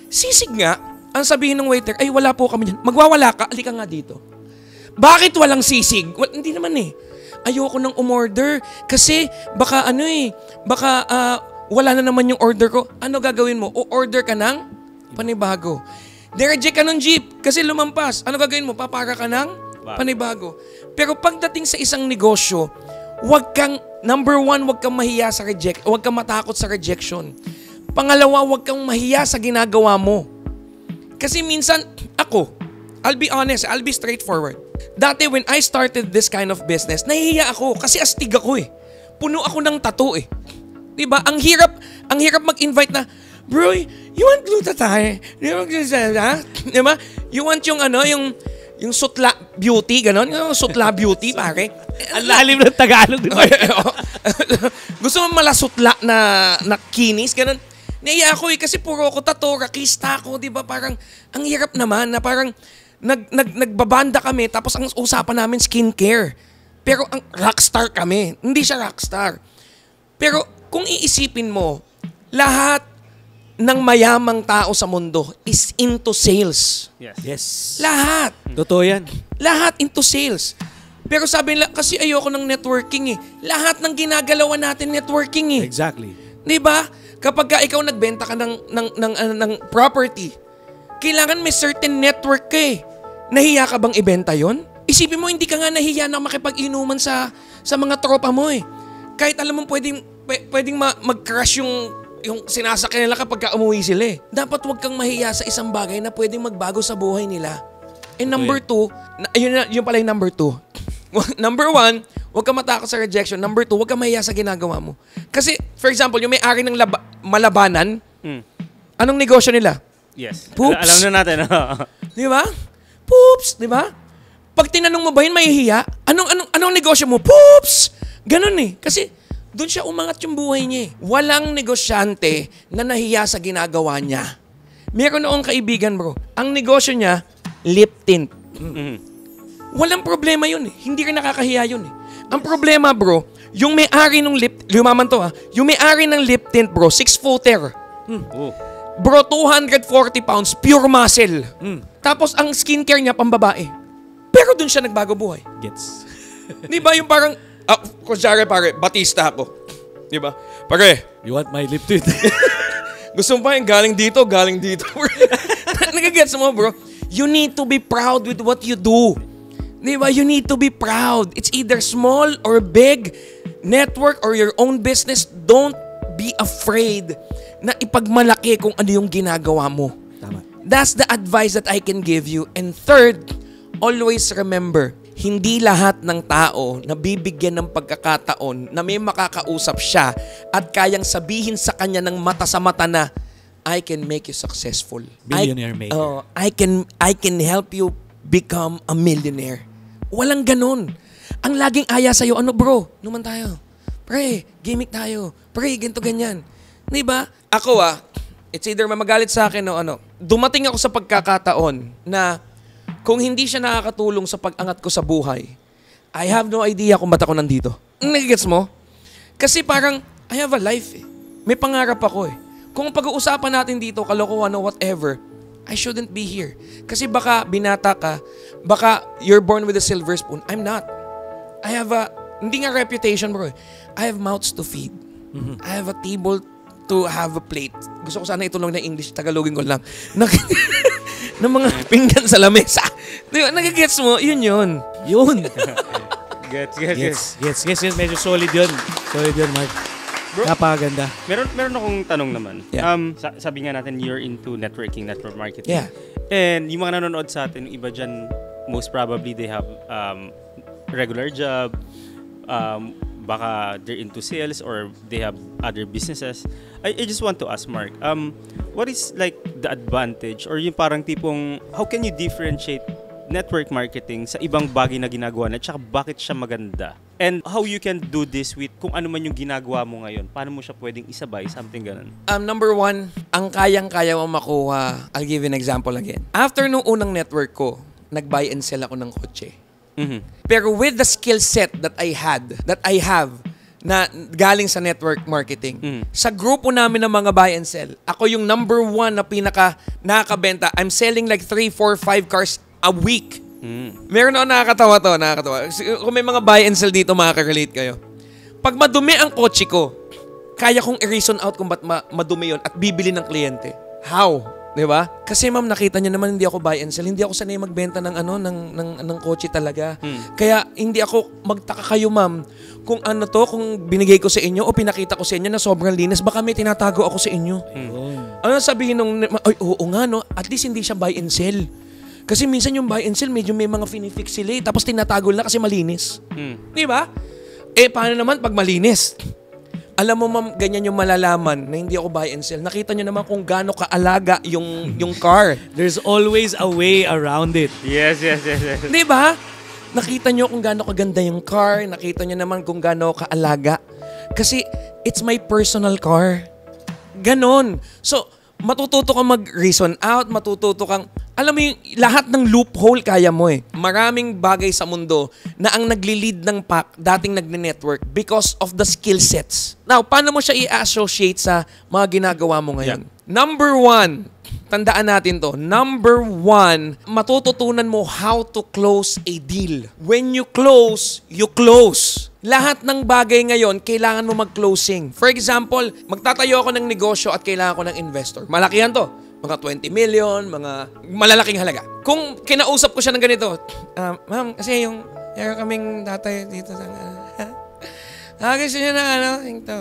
sisig nga, Ang sabihin ng waiter, ay wala po kami dyan. Magwawala ka, alika nga dito. Bakit walang sisig? Hindi naman eh. Ayoko nang umorder kasi baka wala na naman yung order ko. Ano gagawin mo? O order ka ng panibago. Direject ka ng jeep kasi lumampas. Ano gagawin mo? Papara ka ng panibago. Pero pagdating sa isang negosyo, number one, wag kang mahiya sa wag kang matakot sa rejection. Pangalawa, wag kang mahiya sa ginagawa mo. Kasi minsan, I'll be honest, I'll be straightforward. Dati when I started this kind of business, nahihiya ako kasi astig ako eh. Puno ako ng tattoo eh. Diba? Ang hirap mag-invite na, bro, you want glutathione? Diba? You want yung sutla beauty, ganon? Yung sutla beauty, pare. Ang lalim ng Tagalog. Gusto mo malasutla na kinis, ganon? Naiya ako eh, kasi puro ako tattoo, rakista ako, diba? Parang, ang hirap naman na parang, nagbabanda kami, tapos ang usapan namin skincare. Pero ang rockstar kami. Hindi siya rockstar. Pero kung iisipin mo, lahat ng mayamang tao sa mundo is into sales. Yes. Lahat. Totoo yan. Lahat into sales. Pero sabi nila, kasi ayoko ng networking eh. Lahat ng ginagalawan natin networking eh. Exactly. Diba? Kapag ka ikaw nagbenta ka ng property, kailangan may certain network ka eh. Nahiya ka bang ibenta yon? Isipin mo, hindi ka nga nahiya na makipag-inuman sa mga tropa mo eh. Kahit alam mo pwedeng mag-crash yung sinasakyan nila kapag ka umuwi sila eh. Dapat wag kang mahiya sa isang bagay na pwedeng magbago sa buhay nila. And number two, yun pala yung number two. Number one, wag kang matakot sa rejection. Number two, wag kang mahiya sa ginagawa mo. Kasi, for example, yung may-ari ng malabanan, anong negosyo nila? Yes. Poops. Alam na natin. Di ba? Poops, di ba? Pag tinanong mo ba yun, mahihiya? Anong negosyo mo? Poops! Ganun eh. Kasi doon siya umangat yung buhay niya eh. Walang negosyante na nahiya sa ginagawa niya. Meron noong kaibigan, bro. Ang negosyo niya, lip tint. Walang problema yun eh. Hindi ka nakakahiya yun eh. Ang problema, bro, yung may-ari ng lumaman to yung may-ari ng lip tint, bro, 6-footer. Bro, 240 pounds, pure muscle. Tapos ang skincare niya, pambabae. Pero doon siya nagbago buhay. Gets. Di ba yung parang, kunyari pare, Batista ako. Di ba? Pare, You want my lip tint? gusto mo pa yung galing dito. Nagagets mo, bro? You need to be proud with what you do. Di ba? You need to be proud. It's either small or big, network or your own business. Don't be afraid na ipagmalaki kung ano yung ginagawa mo. Tama. That's the advice that I can give you. And third, always remember, hindi lahat ng tao na bibigyan ng pagkakataon na may makakausap siya at kayang sabihin sa kanya ng mata sa mata na, I can make you successful. Billionaire maker. I can help you become a millionaire. Walang ganun. Ang laging aya sa'yo, bro, naman tayo. Pre, gimmick tayo. Pre, ganito ganyan. Diba? Ako it's either magalit sa akin o dumating ako sa pagkakataon na kung hindi siya nakakatulong sa pag-angat ko sa buhay, I have no idea kung ba't ako nandito. Nagigets mo? Kasi parang, I have a life eh. May pangarap ako eh. Kung pag-uusapan natin dito, kalokohan o whatever, I shouldn't be here. Kasi baka binata ka, baka you're born with a silver spoon. I'm not. I have hindi nga reputation bro. I have mouths to feed. I have a table to have a plate. Gusto ko sana itulong na English, Tagalogin ko lang. ng mga pinggan sa lamesa. Di ba? Nagigets mo? Yun. Gets. Yes. Medyo solid yun. Solid yun, Mark. Bro, napakaganda. Meron akong tanong naman. Yeah. Sabi nga natin, you're into network marketing. Yeah. And yung mga nanonood sa atin, iba dyan, most probably they have regular job, baka they're into sales or they have other businesses. I just want to ask Mark, what is like the advantage or yung parang tipong, how can you differentiate network marketing sa ibang bagay na ginagawa na at saka bakit siya maganda? And how you can do this with kung ano man yung ginagawa mo ngayon? Paano mo siya pwedeng isabay? Something ganun. Number one, ang kayang-kaya mo makuha, I'll give you an example again. After nung unang network ko, nag-buy and sell ako ng kotse. Pero with the skill set that I have na galing sa network marketing. Sa grupo namin ng mga buy and sell, ako yung number 1 na pinaka nakakabenta. I'm selling like 3, 4, 5 cars a week. Meron ako nakakatawa. Kung may mga buy and sell dito, makaka-relate kayo. Pag madumi ang kotse ko, kaya kong i-reason out kung ba't madumi yun at bibili ng kliyente. How? Diba? Kasi ma'am, nakita niyo naman hindi ako buy and sell. Hindi ako sanay magbenta ng ng kotse talaga. Kaya hindi ako magtaka kayo ma'am kung kung binigay ko sa inyo o pinakita ko sa inyo na sobrang linis, baka may tinatago ako sa inyo. Ano sabihin nung ay oo nga no, at least hindi siya buy and sell. Kasi minsan yung buy and sell medyo may mga finifix sila tapos tinatago na kasi malinis. Di ba? Paano naman pag malinis? Alam mo ma'am, ganyan yung malalaman na hindi ako buy and sell. Nakita nyo naman kung gaano kaalaga yung car. There's always a way around it. Yes. Di ba? Nakita nyo kung gaano kaganda yung car. Nakita nyo naman kung gaano kaalaga. Kasi it's my personal car. Ganon. So, matututo kang mag-reason out, matututo kang, alam mo yung lahat ng loophole kaya mo eh. Maraming bagay sa mundo na ang nagli-lead ng pack, dating nagne-network because of the skill sets. Now, paano mo siya i-associate sa mga ginagawa mo ngayon? Yeah. Number 1, tandaan natin to. Number 1, matututunan mo how to close a deal. When you close, you close. Lahat ng bagay ngayon, kailangan mo mag-closing. For example, magtatayo ako ng negosyo at kailangan ko ng investor. Malakihan to. Mga 20 million, mga malalaking halaga. Kung kinausap ko siya ng ganito, ma'am, kasi yung meron kaming tatay dito sa gusto niya na ito.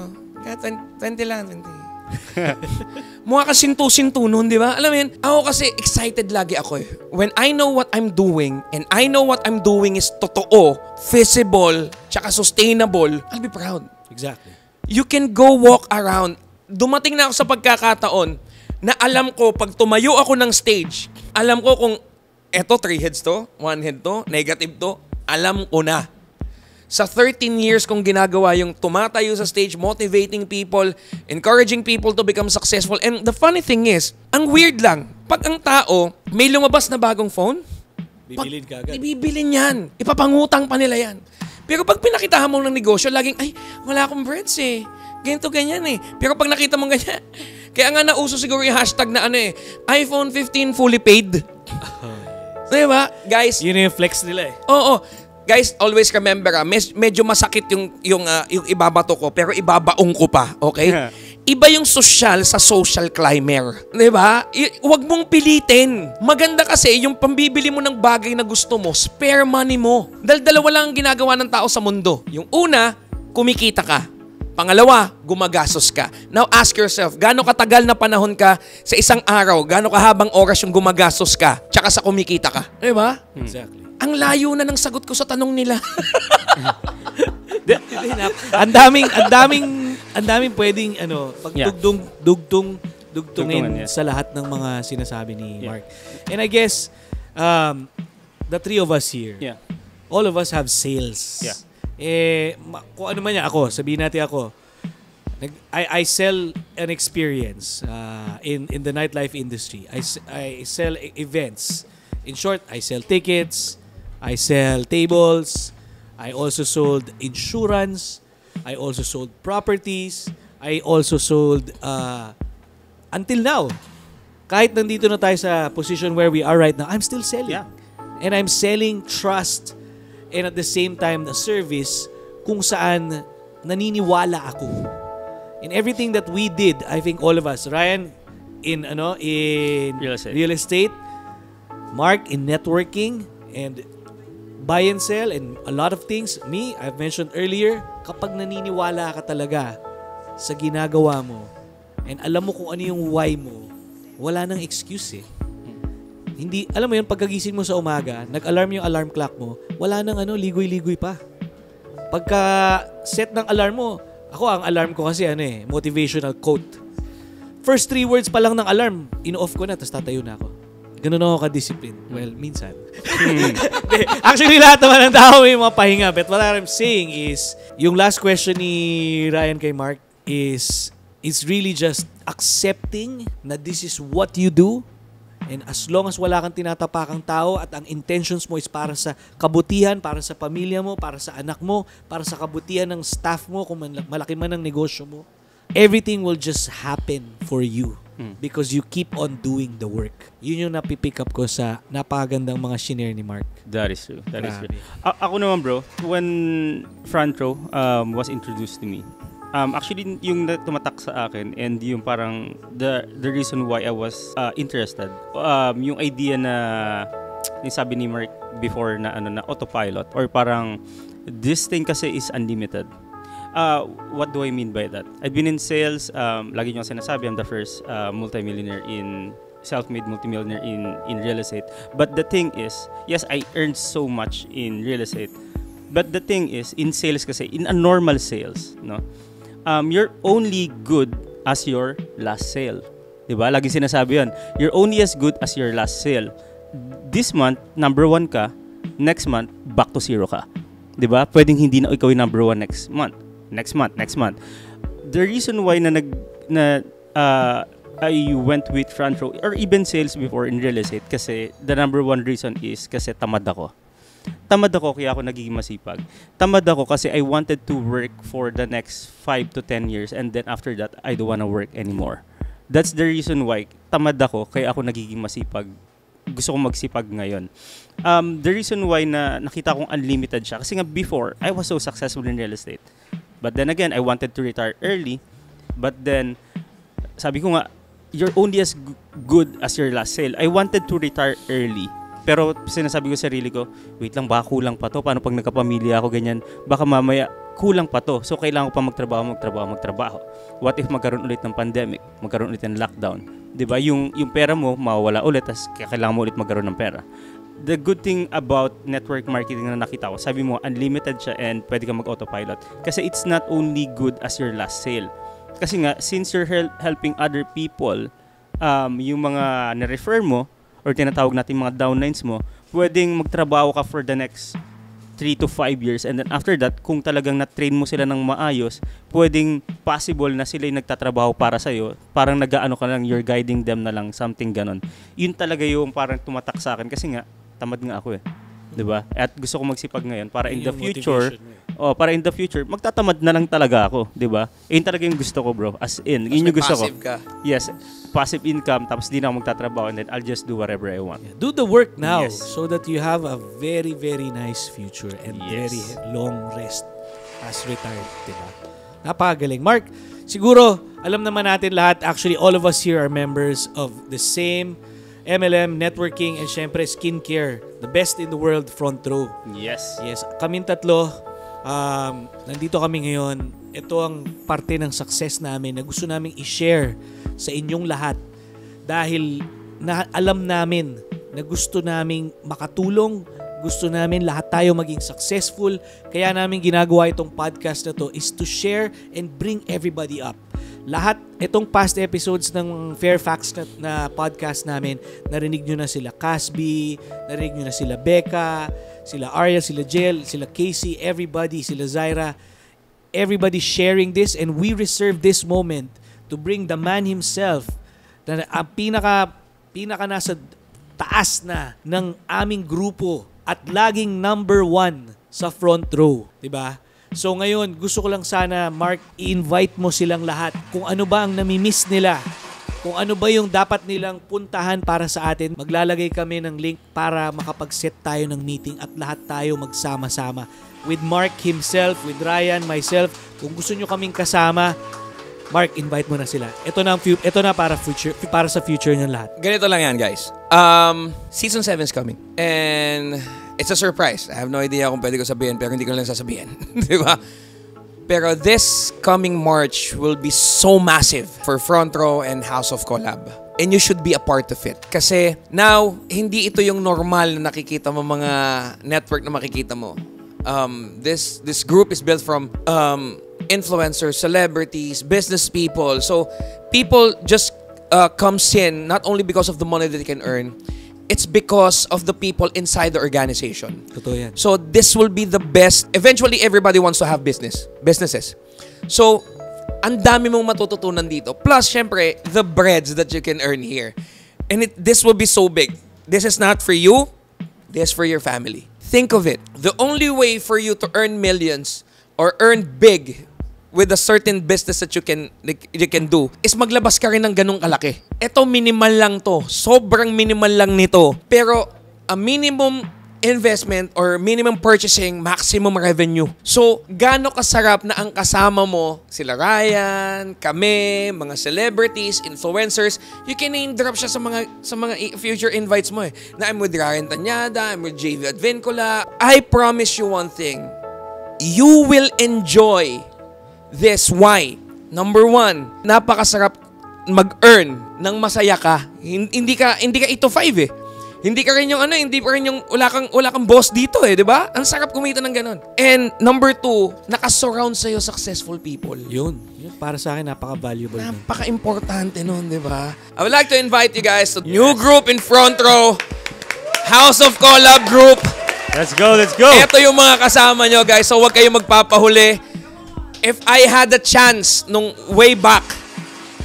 20 lang, 20. Mukha ka sintu-sintu nun, di ba? Alam mo yun, ako kasi excited lagi ako eh. When I know what I'm doing, and I know what I'm doing is totoo, feasible, tsaka sustainable, I'll be proud. Exactly. You can go walk around. Dumating na ako sa pagkakataon na alam ko, pag tumayo ako ng stage, alam ko kung eto 3 heads to, 1 head to, negative to, alam ko na. Sa 13 years kong ginagawa yung tumatayo sa stage, motivating people, encouraging people to become successful. And the funny thing is, ang weird lang, pag ang tao may lumabas na bagong phone, bibilin ka agad. Ibibilin yan. Ipapangutang pa nila yan. Pero pag pinakitahan mo ng negosyo, laging, ay, wala akong breads eh. Ganito, ganyan eh. Pero pag nakita mo ganyan, kaya nga nauso siguro yung hashtag na iPhone 15 fully paid. Diba? Guys. Yun yung flex nila eh. Oo. Guys, always remember, medyo masakit yung ibabato ko, pero ibabaong ko pa, okay? Iba yung social sa social climber. Diba? Huwag mong pilitin. Maganda kasi yung pambibili mo ng bagay na gusto mo, spare money mo. Dahil dalawa lang ang ginagawa ng tao sa mundo. Yung una, kumikita ka. Pangalawa, gumagastos ka. Now ask yourself, gaano katagal na panahon ka sa isang araw? Gaano kahabang oras yung gumagastos ka? Tsaka sa kumikita ka. Diba? Exactly. Ang layo na ng sagot ko sa tanong nila. Ang daming pwedeng dugtungin sa lahat ng mga sinasabi ni Mark. And I guess the 3 of us here, all of us have sales. Yeah. Kung ano man yan, sabihin natin ako, I sell an experience in the nightlife industry. I sell events. In short, I sell tickets, I sell tables, I also sold insurance, I also sold properties, I also sold until now. Kahit nandito na tayo sa position where we are right now, I'm still selling. Yeah. And I'm selling trust and at the same time the service kung saan naniniwala ako. In everything that we did, I think all of us, Ryan in real estate, Mark in networking and buy and sell and a lot of things. Me, I've mentioned earlier, kapag naniniwala ka talaga sa ginagawa mo and alam mo kung ano yung why mo, wala nang excuse eh. Hindi, alam mo yun, pagkagising mo sa umaga, nag-alarm yung alarm clock mo, wala nang ligoy-ligoy pa. Pagka set ng alarm mo, ang alarm ko kasi motivational quote. First 3 words pa lang ng alarm, in-off ko na, tapos tatayo na ako. Ganun ako ka-discipline. Well, minsan. Actually, lahat naman ng tao may mga pahinga. But what I'm saying is, yung last question ni Ryan kay Mark is really just accepting na this is what you do And as long as wala kang tinatapakang tao at ang intentions mo is para sa kabutihan, para sa pamilya mo, para sa anak mo, para sa kabutihan ng staff mo, kung malaki man ang negosyo mo, everything will just happen for you because you keep on doing the work. Yun yung napipick up ko sa napakagandang mga shinare ni Mark. That is true. That is Grabe. true. Ako naman bro, when Front Row was introduced to me, actually yung tumatak sa akin and yung parang the reason why I was interested, yung idea na yung sabi ni Mark before na na autopilot or parang this thing kasi is unlimited. What do I mean by that? I've been in sales, lagi nyo sinasabi I'm the first self-made multimillionaire in real estate. But the thing is, yes, I earned so much in real estate. But the thing is, in sales kasi, in a normal sales, no? You're only good as your last sale. Diba? Lagi sinasabi yun. You're only as good as your last sale. This month, number 1 ka. Next month, back to 0 ka. Diba? Pwedeng hindi na ikaw yung number 1 next month. Next month. The reason why I went with Front Row or even sales before in real estate kasi the number 1 reason is kasi tamad ako. Tamad ako kaya ako nagiging masipag. Tamad ako kasi I wanted to work for the next 5 to 10 years and then after that, I don't wanna work anymore. That's the reason why tamad ako kaya ako nagiging masipag. Gusto kong magsipag ngayon. The reason why na nakita kong unlimited siya kasi nga before, I was so successful in real estate. But then again, I wanted to retire early. But then, sabi ko nga, you're only as good as your last sale. I wanted to retire early. Pero sinasabi ko sa sarili ko, wait lang, baka kulang pa to. Paano pag nagkapamilya ako, ganyan? Baka mamaya, kulang pa to. So, kailangan ko pa magtrabaho. What if magkaroon ulit ng pandemic? Magkaroon ulit ng lockdown? Diba? Yung pera mo, mawawala ulit. Tapos kailangan mo ulit magkaroon ng pera. The good thing about network marketing na nakita ko, sabi mo, unlimited siya and pwede kang mag-autopilot. Kasi it's not only good as your last sale. Kasi nga, since you're helping other people, yung mga na-refer mo, or tinatawag natin mga downlines mo, pwedeng magtrabaho ka for the next 3 to 5 years and then after that, kung talagang na-train mo sila ng maayos, pwedeng possible na sila yung nagtatrabaho para sa'yo, parang nag-aano ka lang, you're guiding them na lang, something ganon. Yun talaga yung parang tumatak sa akin kasi nga, tamad nga ako eh. Diba? At gusto ko magsipag ngayon para in the future, magtatamad na lang talaga ako, 'di ba? Yun talaga yung gusto ko, bro. As in, yun yung gusto ko. Passive ka. Yes, passive income tapos di na ako magtatrabaho and then I'll just do whatever I want. Yeah. Do the work now Yes. so that you have a very, very nice future and Yes. very long rest as retired, diba? Napakagaling. Mark, siguro, alam naman natin lahat, actually, all of us here are members of the same MLM, networking, and syempre skincare. The best in the world, Front Row. Yes. Yes, kaming tatlo, nandito kami ngayon. Ito ang parte ng success namin na gusto naming i-share sa inyong lahat dahil alam namin na gusto naming makatulong, gusto namin lahat tayo maging successful. Kaya namin ginagawa itong podcast na to is to share and bring everybody up. Lahat, itong past episodes ng Fairfax na podcast namin, narinig nyo na sila Casby, narinig nyo na sila Becca, sila Arya, sila Jel, sila Casey, everybody, sila Zaira. Everybody sharing this and we reserve this moment to bring the man himself na ang pinaka nasa taas na ng aming grupo at laging number 1 sa Front Row. Diba? So ngayon, gusto ko lang sana, Mark, i-invite mo silang lahat kung ano ba ang namimiss nila, kung ano ba yung dapat nilang puntahan para sa atin. Maglalagay kami ng link para makapag-set tayo ng meeting at lahat tayo magsama-sama. With Mark himself, with Ryan, myself, kung gusto nyo kaming kasama, Mark, invite mo na sila. Ito na para sa future ng lahat. Ganito lang yan, guys. Season 7 is coming. And it's a surprise. I have no idea kung pwede ko sabihin, pero hindi ko lang sasabihin. Di ba? Pero this coming March will be so massive for Front Row and House of Collab. And you should be a part of it. Kasi now, hindi ito yung normal na nakikita mo mga network na makikita mo. This group is built from influencers, celebrities, business people. So people just comes in not only because of the money that they can earn, it's because of the people inside the organization. Totoo yan. So this will be the best. Eventually, everybody wants to have businesses. So, ang dami mong matututunan dito. Plus, syempre, the breads that you can earn here. And this will be so big. This is not for you. This is for your family. Think of it. The only way for you to earn millions or earn big with a certain business that you can do is maglabas ka rin ng ganung kalaki. Ito minimal lang to. Sobrang minimal lang nito. Pero a minimum investment or minimum purchasing, maximum revenue. So, gaano kasarap na ang kasama mo, sila Ryan, kami, mga celebrities, influencers, you can name drop siya sa mga future invites mo eh. Na I'm with Ryan Tanyada, I'm with JV Advincula. I promise you one thing. You will enjoy this. Why? Number one, napakasarap mag-earn ng masaya ka. Hindi ka 8 to 5 eh. Hindi ka rin yung hindi pa rin yung wala kang boss dito eh, 'di ba? Ang sarap kumita ng ganun. And number 2, naka-surround sa iyo successful people. Yun para sa akin napaka-valuable. Napaka-importante nun, 'di ba? I would like to invite you guys to new group in front row. House of Collab group. Let's go, let's go. Ito yung mga kasama nyo, guys. So, huwag kayong magpapahuli. If I had a chance nung way back,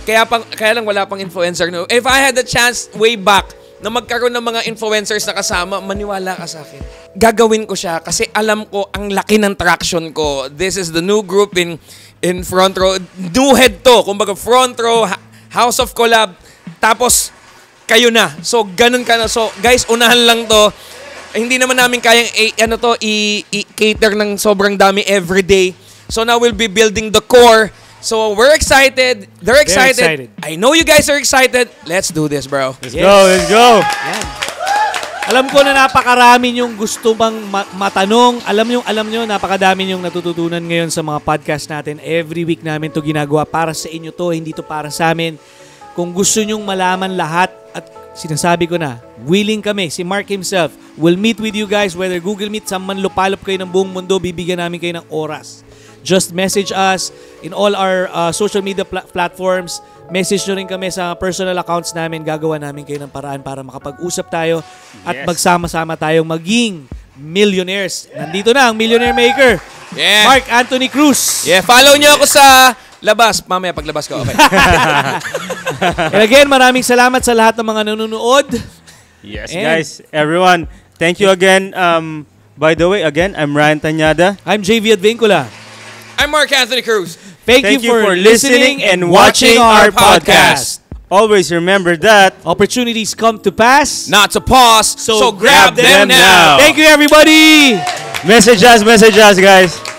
kaya lang wala pang influencer. No? If I had a chance way back na magkaroon ng mga influencers na kasama, maniwala ka sa akin. Gagawin ko siya kasi alam ko ang laki ng traction ko. This is the new group in front row. New head to. Kumbaga front row, House of Collab. Tapos, kayo na. So, ganun ka na. So, guys, unahan lang to. Hindi naman namin kayang i-cater ng sobrang dami everyday. So, now we'll be building the core. So, we're excited. They're excited. I know you guys are excited. Let's do this, bro. Let's go. Yan. Alam ko na napakarami yung gusto bang matanong. Alam nyo, napakadami yung natututunan ngayon sa mga podcast natin. Every week namin to ginagawa. Para sa inyo to, hindi to para sa amin. Kung gusto nyong malaman lahat, at sinasabi ko na, willing kami, si Mark himself, will meet with you guys, whether Google Meet, sa man lupalop kayo ng buong mundo, bibigyan namin kayo ng oras. Just message us in all our social media platforms. Message nyo rin kami sa personal accounts namin. Gagawa namin kayo ng paraan para makapag-usap tayo at magsama-sama tayong maging millionaires. Nandito na ang Millionaire Maker. Yeah. Mark Anthony Cruz. Yeah, follow nyo ako sa labas. Mamaya paglabas ko. Okay. And again, maraming salamat sa lahat ng mga nanonood. Yes, guys. Everyone, thank you again. By the way, again, I'm Ryan Tanyada. I'm JV Advincula. I'm Mark Anthony Cruz. Thank you for listening and watching our podcast. Always remember that opportunities come to pass, not to pause. So grab them now. Thank you, everybody. Message us, guys.